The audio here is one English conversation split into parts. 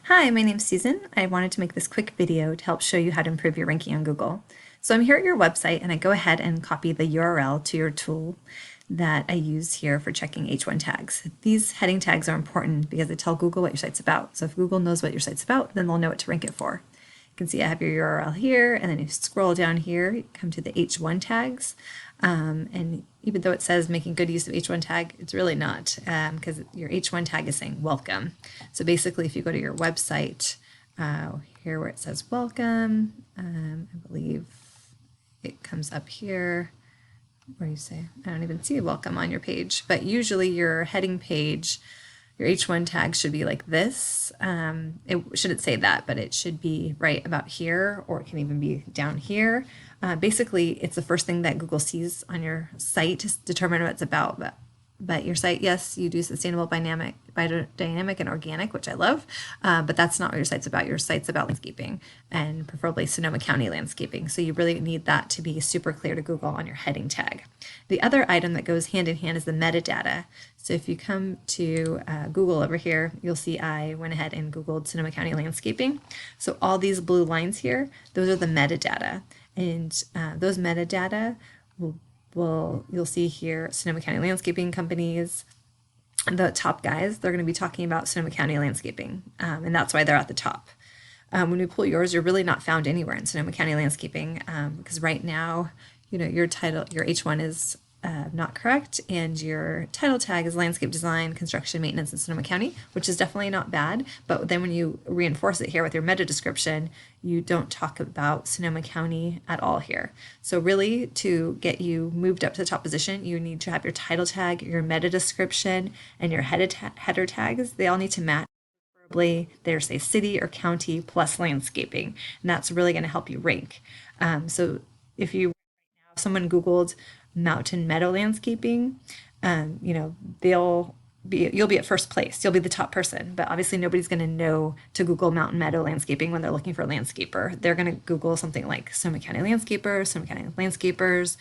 Hi, my name's Susan. I wanted to make this quick video to help show you how to improve your ranking on Google. So I'm here at your website and I go ahead and copy the URL to your tool that I use here for checking H1 tags. These heading tags are important because they tell Google what your site's about. So if Google knows what your site's about, then they'll know what to rank it for. You can see I have your URL here, and then you scroll down here, you come to the H1 tags. And even though it says making good use of H1 tag, it's really not, because your H1 tag is saying welcome. So basically, if you go to your website, here where it says welcome, I believe it comes up here where you say, I don't even see welcome on your page, but usually your heading page, your H1 tag should be like this. It shouldn't say that, but it should be right about here, or it can even be down here. Basically, it's the first thing that Google sees on your site to determine what it's about. But your site, yes, you do sustainable, biodynamic, and organic, which I love, but that's not what your site's about. Your site's about landscaping, and preferably Sonoma County landscaping. So you really need that to be super clear to Google on your heading tag. The other item that goes hand in hand is the metadata. So if you come to Google over here, you'll see I went ahead and Googled Sonoma County landscaping. So all these blue lines here, those are the metadata. And those metadata you'll see here Sonoma County landscaping companies. The top guys, they're going to be talking about Sonoma County landscaping, and that's why they're at the top. When we pull yours, you're really not found anywhere in Sonoma County landscaping, because right now, your title, your H1 is not correct, and your title tag is landscape design, construction, maintenance in Sonoma County, which is definitely not bad. But then when you reinforce it here with your meta description, you don't talk about Sonoma County at all here. So really, to get you moved up to the top position, you need to have your title tag, your meta description, and your header tags. They all need to match. Preferably, there's say city or county plus landscaping, and that's really going to help you rank. So if someone Googled mountain meadow landscaping, you'll be at first place. You'll be the top person, but obviously nobody's going to know to Google mountain meadow landscaping when they're looking for a landscaper. They're going to Google something like Sonoma County landscaper, Sonoma County landscapers,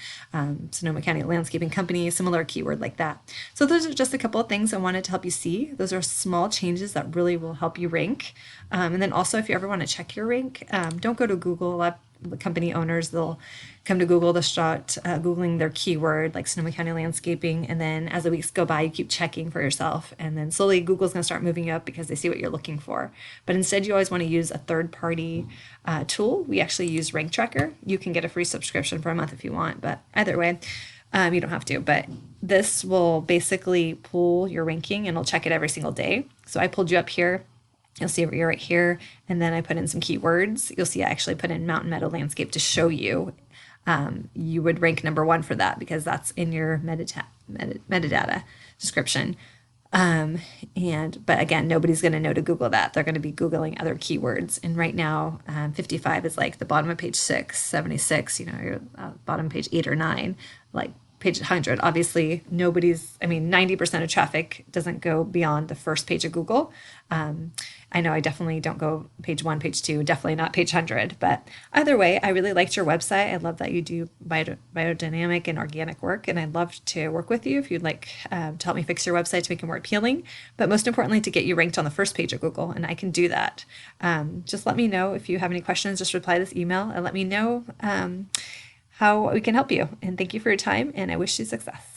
Sonoma County landscaping company, similar keyword like that. So those are just a couple of things I wanted to help you see. Those are small changes that really will help you rank. And then also, if you ever want to check your rank, don't go to Google. The company owners, they'll come to Google, to start Googling their keyword like Sonoma County landscaping, and then as the weeks go by, you keep checking for yourself, and then slowly Google's going to start moving you up because they see what you're looking for. But instead, you always want to use a third-party tool. We actually use Rank Tracker. You can get a free subscription for a month if you want, but either way, you don't have to. But this will basically pull your ranking, and it'll check it every single day. So I pulled you up here. You'll see you're right here, and then I put in some keywords. You'll see I actually put in mountain meadow landscape to show you. You would rank #1 for that because that's in your metadata description. But again, nobody's going to know to Google that. They're going to be Googling other keywords. And right now, 55 is like the bottom of page 6, 76, your bottom page 8 or 9, like page 100. Obviously, 90% of traffic doesn't go beyond the first page of Google. I know I definitely don't go page 1, page 2, definitely not page 100. But either way, I really liked your website. I love that you do biodynamic and organic work, and I'd love to work with you if you'd like to help me fix your website to make it more appealing. But most importantly, to get you ranked on the first page of Google, and I can do that. Just let me know if you have any questions. Just reply this email and let me know how we can help you. And thank you for your time, and I wish you success.